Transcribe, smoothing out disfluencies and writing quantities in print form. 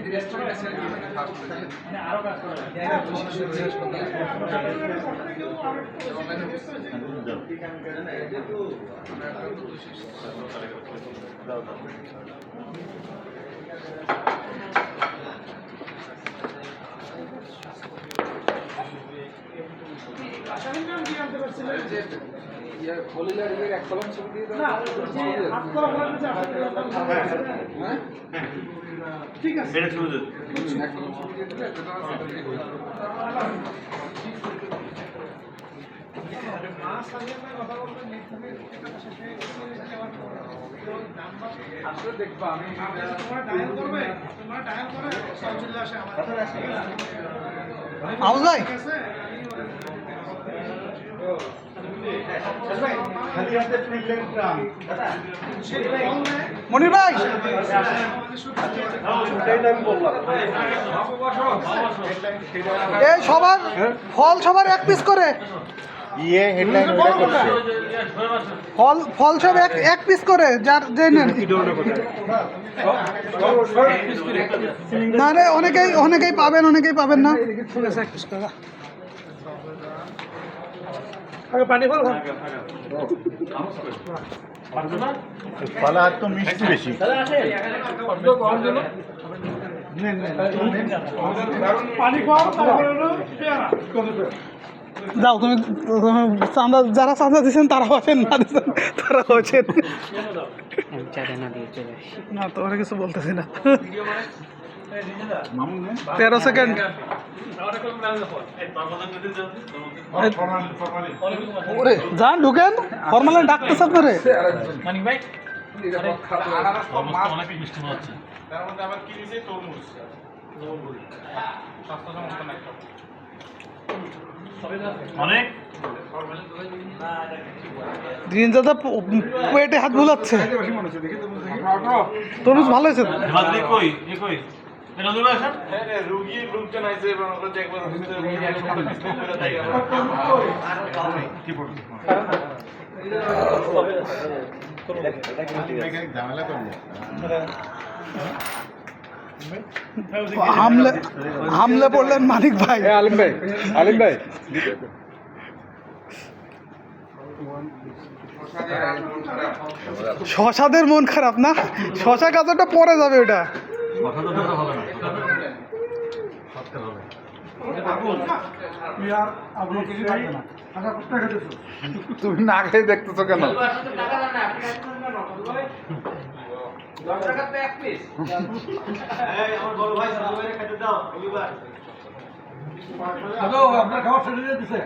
restaurant আছে মানে আরো কাজ করা খলিলার ইয়ের এক কলম ছবি দিয়ে দাও হ্যাঁ ঠিক আছে এক কলম ছবি দিয়ে দিলে আসলে দেখবা আমি মনির ভাই এই সবার ফল সবার এক পিস করে ফল সব এক পিস করে যার যে নেন না রে অনেকেই পাবেন না পানি ফল ফলা তো মিষ্টি বেশি যাও তুমি চাঁদা যারা চাঁদা দিচ্ছেন তারা হচ্ছেন না দিচ্ছেন তারা হচ্ছেন না তোমার কিছু বলতেছি না 13 সেকেন্ড যান ঢুকেন ফরমালে ডাকতেছে আপনারে গ্রিন দাদা পেটে হাত বুলাচ্ছে তরমুজ ভালো হয়েছে হামলে পড়লেন মানিক ভাই আলিম ভাই শশাদের মন খারাপ না শশা গাছটা পরে যাবে ওটা তুমি না খেয়ে দেখতেছো কেন আপনার খাবার ছেড়ে দিয়েছে